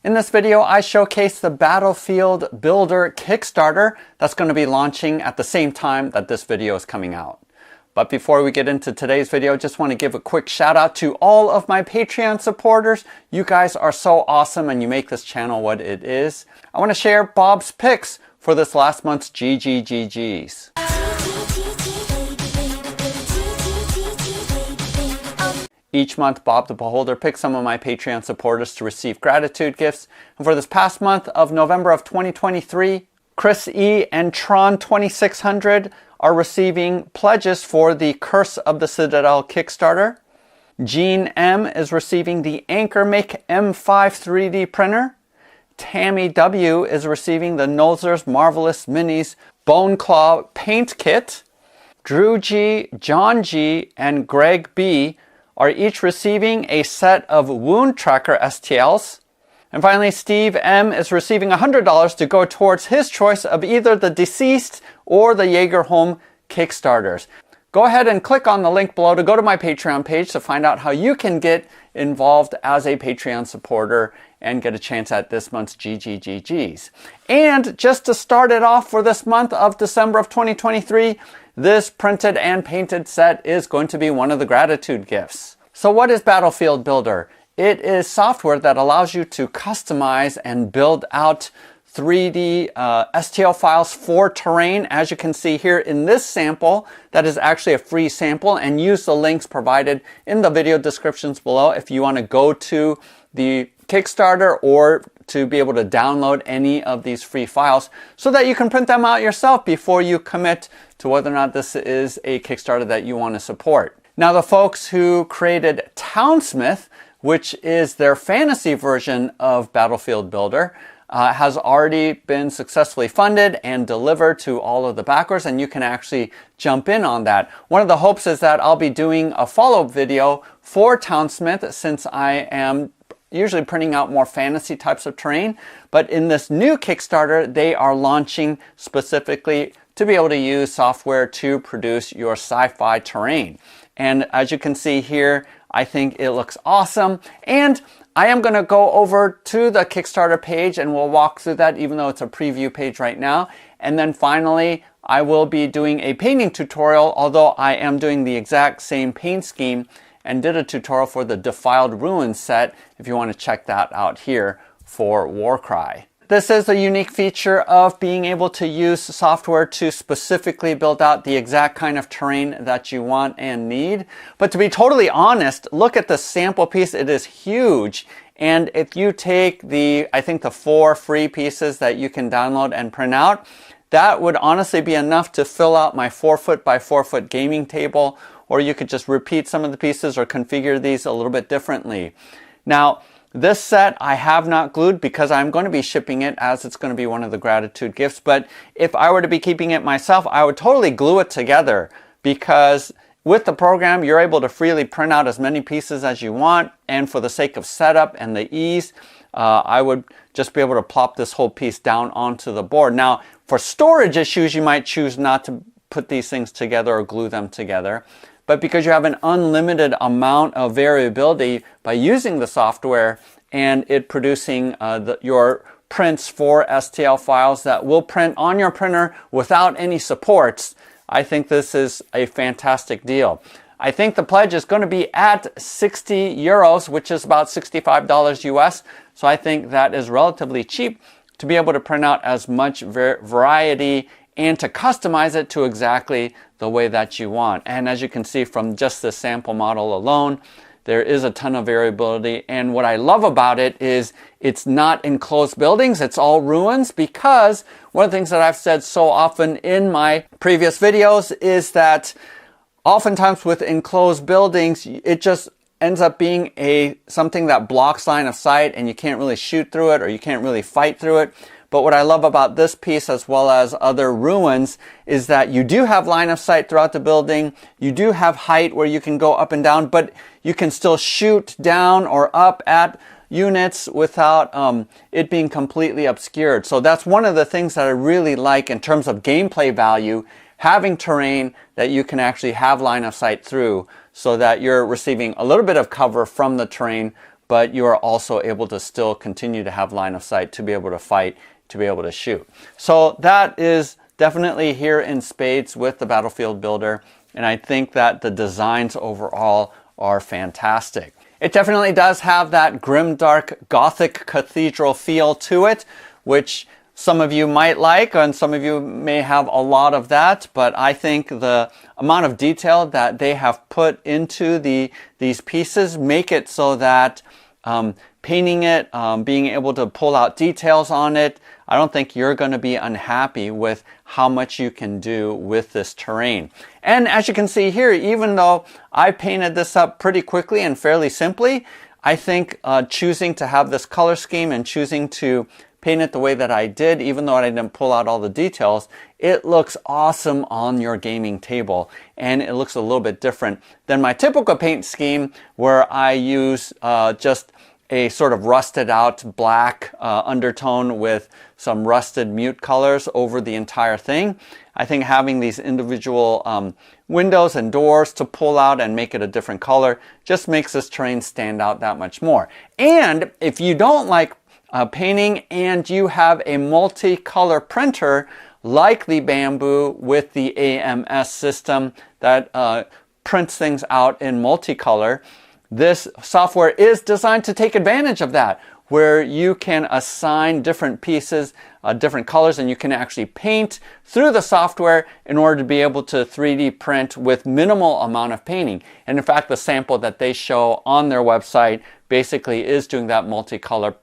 In this video, I showcase the Battlefield Builder Kickstarter that's going to be launching at the same time that this video is coming out. But before we get into today's video, I just want to give a quick shout out to all of my Patreon supporters. You guys are so awesome and you make this channel what it is. I want to share Bob's picks for this last month's GGGGs. Each month, Bob the Beholder picks some of my Patreon supporters to receive gratitude gifts. And for this past month of November of 2023, Chris E. and Tron2600 are receiving pledges for the Curse of the Citadel Kickstarter. Gene M. is receiving the AnchorMake M5 3D printer. Tammy W. is receiving the Nolzur's Marvelous Minis Bone Claw Paint Kit. Drew G., John G., and Greg B. are each receiving a set of Wound Tracker STLs. And finally, Steve M. is receiving $100 to go towards his choice of either the Deceased or the Jaeger Home Kickstarters. Go ahead and click on the link below to go to my Patreon page to find out how you can get involved as a Patreon supporter and get a chance at this month's GGGGs. And just to start it off for this month of December of 2023, this printed and painted set is going to be one of the gratitude gifts. So what is Battlefield Builder? It is software that allows you to customize and build out 3D STL files for terrain, as you can see here in this sample. That is actually a free sample, and use the links provided in the video descriptions below if you want to go to the Kickstarter or to be able to download any of these free files so that you can print them out yourself before you commit to whether or not this is a Kickstarter that you want to support. Now, the folks who created Townsmith, which is their fantasy version of Battlefield Builder, has already been successfully funded and delivered to all of the backers, and you can actually jump in on that. One of the hopes is that I'll be doing a follow-up video for Townsmith, since I am usually printing out more fantasy types of terrain. But in this new Kickstarter, they are launching specifically to be able to use software to produce your sci-fi terrain. And as you can see here, I think it looks awesome. And I am going to go over to the Kickstarter page and we'll walk through that, even though it's a preview page right now. And then finally, I will be doing a painting tutorial, although I am doing the exact same paint scheme and did a tutorial for the Defiled Ruins set, if you want to check that out here for Warcry. This is a unique feature of being able to use software to specifically build out the exact kind of terrain that you want and need. But to be totally honest, look at the sample piece. It is huge. And if you take I think the 4 free pieces that you can download and print out, that would honestly be enough to fill out my 4-foot by 4-foot gaming table. Or you could just repeat some of the pieces or configure these a little bit differently. Now, this set I have not glued because I'm going to be shipping it, as it's going to be one of the gratitude gifts. But if I were to be keeping it myself, I would totally glue it together, because with the program, you're able to freely print out as many pieces as you want. And for the sake of setup and the ease, I would just be able to plop this whole piece down onto the board. Now, for storage issues, you might choose not to put these things together or glue them together. But because you have an unlimited amount of variability by using the software and it producing your prints for STL files that will print on your printer without any supports, I think this is a fantastic deal. I think the pledge is going to be at 60 euros, which is about $65 US. So I think that is relatively cheap to be able to print out as much variety and to customize it to exactly the way that you want. And as you can see from just the sample model alone, there is a ton of variability. And what I love about it is it's not enclosed buildings, it's all ruins, because one of the things that I've said so often in my previous videos is that oftentimes with enclosed buildings, it just ends up being something that blocks line of sight and you can't really shoot through it or you can't really fight through it. But what I love about this piece, as well as other ruins, is that you do have line of sight throughout the building. You do have height where you can go up and down, but you can still shoot down or up at units without it being completely obscured. So that's one of the things that I really like in terms of gameplay value, having terrain that you can actually have line of sight through so that you're receiving a little bit of cover from the terrain, but you are also able to still continue to have line of sight to be able to fight, to be able to shoot. So that is definitely here in spades with the Battlefield Builder, and I think that the designs overall are fantastic. It definitely does have that grimdark Gothic cathedral feel to it, which some of you might like, and some of you may have a lot of that, but I think the amount of detail that they have put into these pieces make it so that painting it, being able to pull out details on it, I don't think you're going to be unhappy with how much you can do with this terrain. And as you can see here, even though I painted this up pretty quickly and fairly simply, I think choosing to have this color scheme and choosing to paint it the way that I did, even though I didn't pull out all the details, it looks awesome on your gaming table, and it looks a little bit different than my typical paint scheme where I use just a sort of rusted out black undertone with some rusted mute colors over the entire thing. I think having these individual windows and doors to pull out and make it a different color just makes this terrain stand out that much more. And if you don't like painting and you have a multicolor printer like the Bamboo with the AMS system that prints things out in multicolor, this software is designed to take advantage of that, where you can assign different pieces, different colors, and you can actually paint through the software in order to be able to 3D print with minimal amount of painting. And in fact, the sample that they show on their website basically is doing that multicolor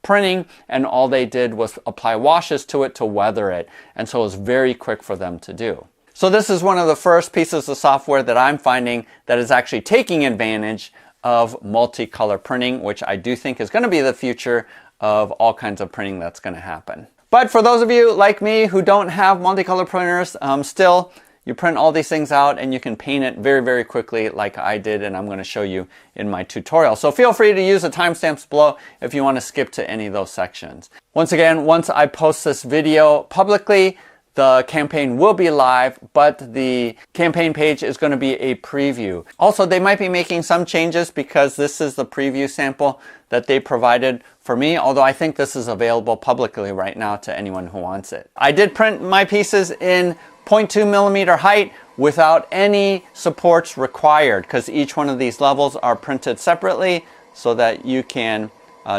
printing, and all they did was apply washes to it to weather it. And so it was very quick for them to do. So this is one of the first pieces of software that I'm finding that is actually taking advantage of multicolor printing, which I do think is going to be the future of all kinds of printing that's going to happen. But for those of you like me who don't have multicolor printers, still, you print all these things out and you can paint it very, very quickly like I did, and I'm going to show you in my tutorial. So feel free to use the timestamps below if you want to skip to any of those sections. Once again, once I post this video publicly, the campaign will be live, but the campaign page is going to be a preview. Also, they might be making some changes because this is the preview sample that they provided for me, although I think this is available publicly right now to anyone who wants it. I did print my pieces in 0.2 millimeter height without any supports required, because each one of these levels are printed separately so that you can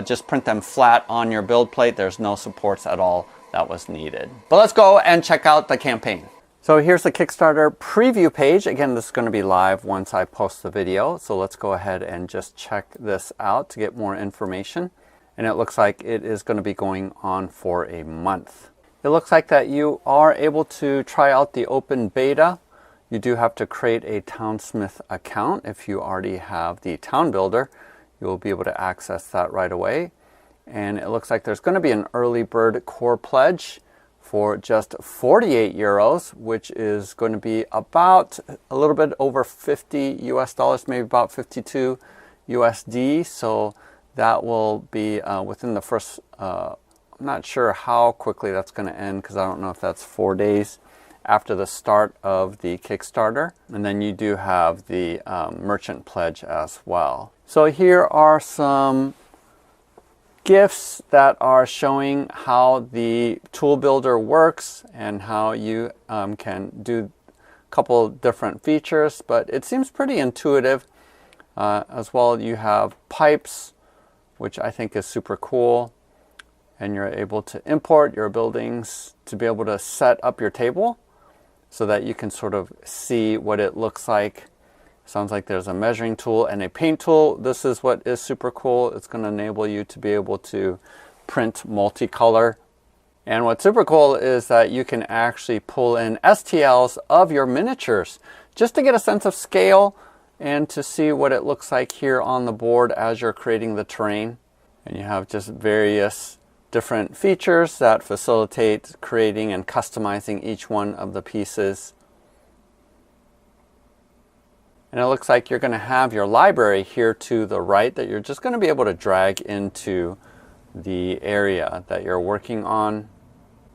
just print them flat on your build plate. There's no supports at all that was needed. But let's go and check out the campaign. So here's the Kickstarter preview page. Again, this is going to be live once I post the video. So let's go ahead and just check this out to get more information. And it looks like it is going to be going on for a month. It looks like that you are able to try out the open beta. You do have to create a Townsmith account. If you already have the Town Builder, you will be able to access that right away. And it looks like there's going to be an early bird core pledge for just 48 euros, which is going to be about a little bit over 50 US dollars, maybe about 52 USD. So that will be within the first, I'm not sure how quickly that's going to end, because I don't know if that's 4 days after the start of the Kickstarter. And then you do have the merchant pledge as well. So here are some GIFs that are showing how the tool builder works and how you can do a couple different features, but it seems pretty intuitive. As well, you have pipes, which I think is super cool, and you're able to import your buildings to be able to set up your table so that you can sort of see what it looks like. Sounds like there's a measuring tool and a paint tool. This is what is super cool. It's going to enable you to be able to print multicolor. And what's super cool is that you can actually pull in STLs of your miniatures just to get a sense of scale and to see what it looks like here on the board as you're creating the terrain. And you have just various different features that facilitate creating and customizing each one of the pieces. And it looks like you're going to have your library here to the right that you're just going to be able to drag into the area that you're working on.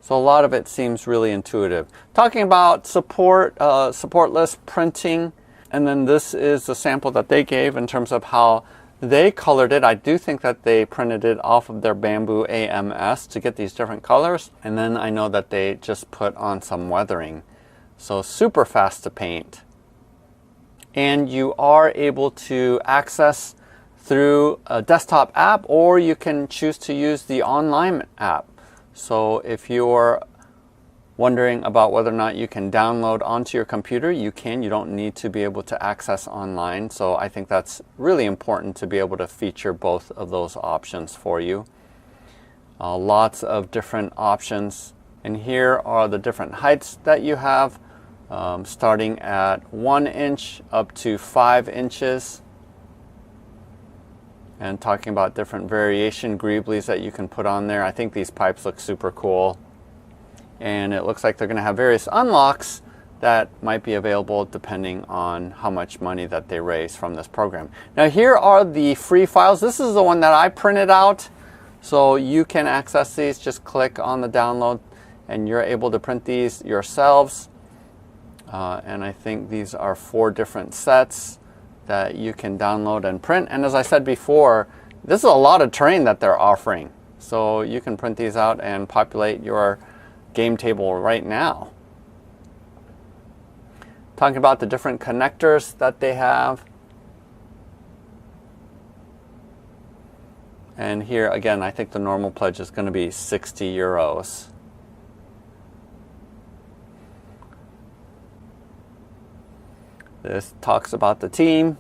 So a lot of it seems really intuitive. Talking about supportless printing, and then this is the sample that they gave in terms of how They colored it. I do think that they printed it off of their bamboo AMS to get these different colors. And then I know that they just put on some weathering. So super fast to paint. And you are able to access through a desktop app, or you can choose to use the online app. So if you're wondering about whether or not you can download onto your computer, you can. You don't need to be able to access online. So I think that's really important to be able to feature both of those options for you. Lots of different options. And here are the different heights that you have, starting at 1 inch up to 5 inches. And talking about different variation greeblies that you can put on there. I think these pipes look super cool. And it looks like they're going to have various unlocks that might be available depending on how much money that they raise from this program. Now here are the free files. This is the one that I printed out. So you can access these. Just click on the download and you're able to print these yourselves. And I think these are 4 different sets that you can download and print. And as I said before, this is a lot of terrain that they're offering. So you can print these out and populate your game table right now. Talking about the different connectors that they have. And here again, I think the normal pledge is going to be 60 euros. This talks about the team,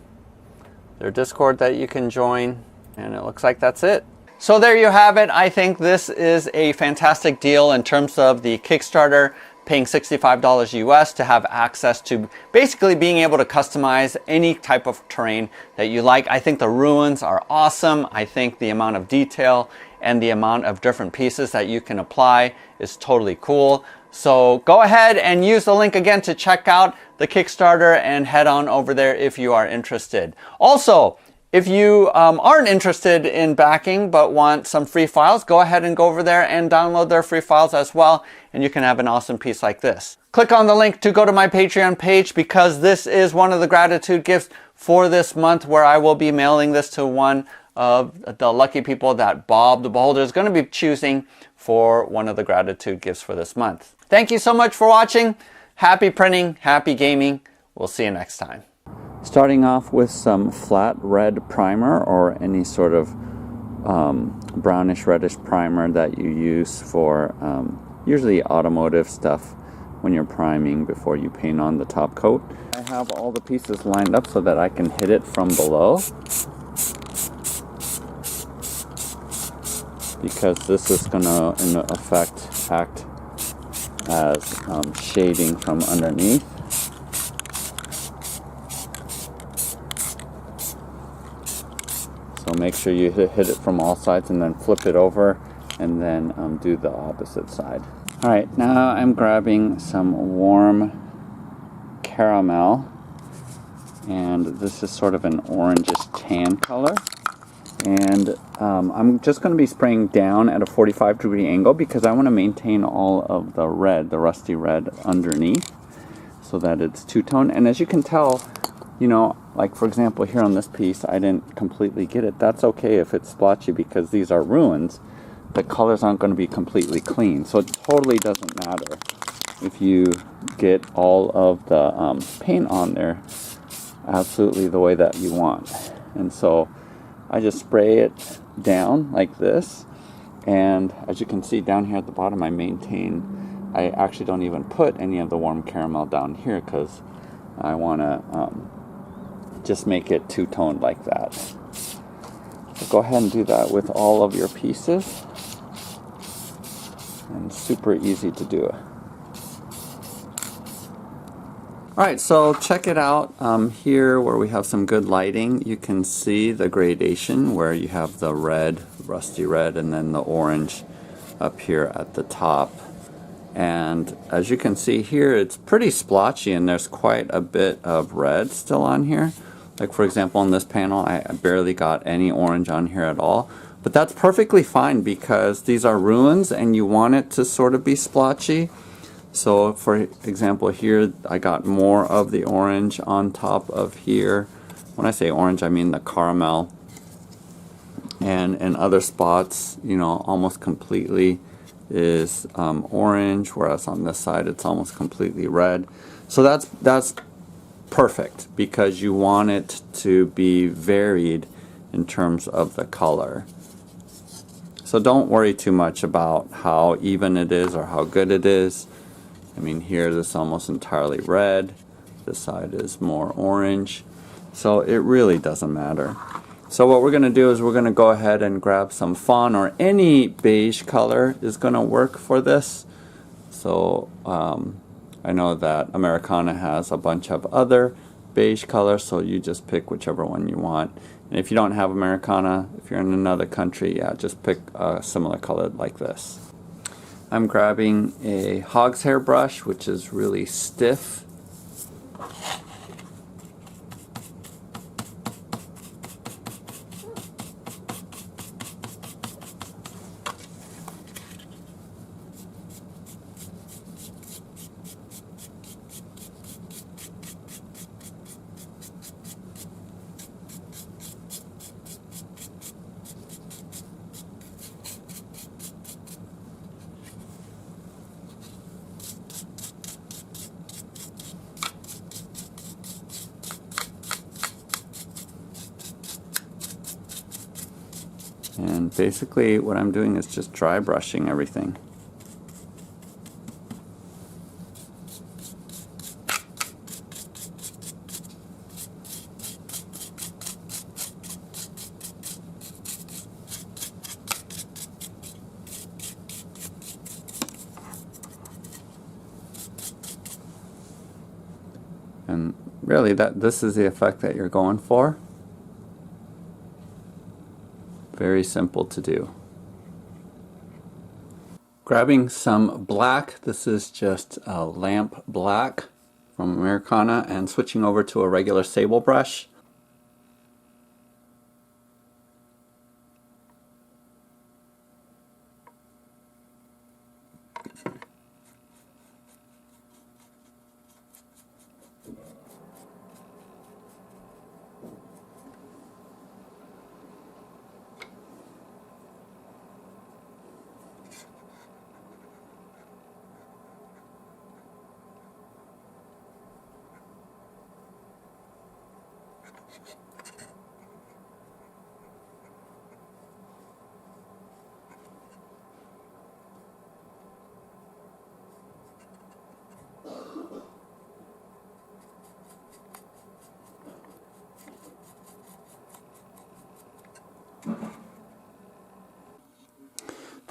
their Discord that you can join, and it looks like that's it. So there you have it. I think this is a fantastic deal in terms of the Kickstarter, paying $65 US to have access to basically being able to customize any type of terrain that you like. I think the ruins are awesome. I think the amount of detail and the amount of different pieces that you can apply is totally cool. So go ahead and use the link again to check out the Kickstarter and head on over there if you are interested. Also, if you aren't interested in backing but want some free files, go ahead and go over there and download their free files as well, and you can have an awesome piece like this. Click on the link to go to my Patreon page, because this is one of the gratitude gifts for this month, where I will be mailing this to one of the lucky people that Bob the Beholder is going to be choosing for one of the gratitude gifts for this month. Thank you so much for watching. Happy printing, happy gaming. We'll see you next time. Starting off with some flat red primer, or any sort of brownish reddish primer that you use for usually automotive stuff when you're priming before you paint on the top coat. I have all the pieces lined up so that I can hit it from below, because this is going to in effect act as shading from underneath. So make sure you hit it from all sides and then flip it over, and then do the opposite side. Alright, now I'm grabbing some warm caramel, and this is sort of an orangish tan color. And I'm just going to be spraying down at a 45-degree angle, because I want to maintain all of the red, the rusty red underneath, so that it's two-tone. And as you can tell, you know, like for example here on this piece, I didn't completely get it. That's okay if it's splotchy, because these are ruins. The colors aren't going to be completely clean, so it totally doesn't matter if you get all of the paint on there absolutely the way that you want. And so I just spray it down like this, and as you can see down here at the bottom, I actually don't even put any of the warm caramel down here, because I want to just make it two-toned like that. So go ahead and do that with all of your pieces, and super easy to do it. Alright, so check it out. Here where we have some good lighting, you can see the gradation where you have the red, rusty red, and then the orange up here at the top. And as you can see here, it's pretty splotchy, and there's quite a bit of red still on here. Like for example on this panel, I barely got any orange on here at all. But that's perfectly fine, because these are ruins and you want it to sort of be splotchy. So for example here, I got more of the orange on top of here. When I say orange, I mean the caramel. and in other spots, you know, almost completely is orange, whereas on this side it's almost completely red. So that's perfect, because you want it to be varied in terms of the color. So don't worry too much about how even it is or how good it is. I mean, here this is almost entirely red, this side is more orange, so it really doesn't matter. So what we're going to do is we're going to go ahead and grab some fawn, or any beige color is going to work for this. So I know that Americana has a bunch of other beige colors, so you just pick whichever one you want. And if you don't have Americana, if you're in another country, yeah, just pick a similar color like this. I'm grabbing a hog's hair brush, which is really stiff. And basically what I'm doing is just dry brushing everything. And really this is the effect that you're going for. Very simple to do. Grabbing some black, this is just a lamp black from Americana, and switching over to a regular sable brush.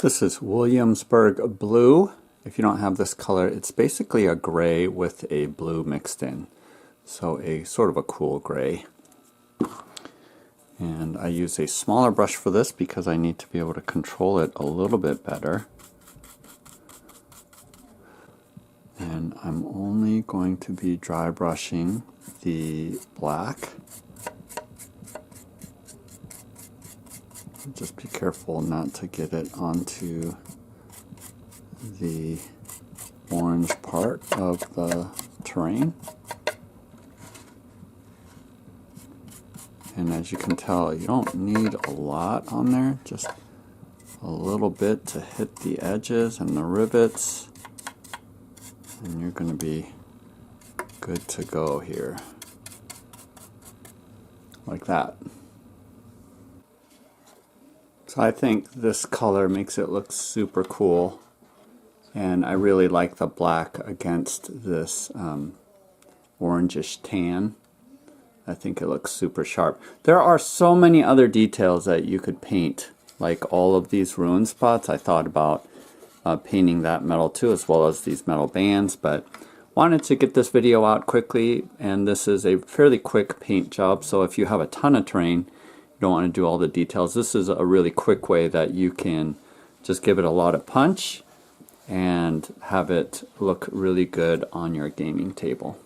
This is Williamsburg blue. If you don't have this color, it's basically a gray with a blue mixed in. So a sort of a cool gray. And I use a smaller brush for this because I need to be able to control it a little bit better. And I'm only going to be dry brushing the black. Just be careful not to get it onto the orange part of the terrain. And as you can tell, you don't need a lot on there, just a little bit to hit the edges and the rivets, and you're going to be good to go here. Like that. So I think this color makes it look super cool, and I really like the black against this orangish tan. I think it looks super sharp. There are so many other details that you could paint, like all of these ruin spots. I thought about painting that metal too, as well as these metal bands, but wanted to get this video out quickly, and this is a fairly quick paint job, so if you have a ton of terrain, you don't want to do all the details. This is a really quick way that you can just give it a lot of punch and have it look really good on your gaming table.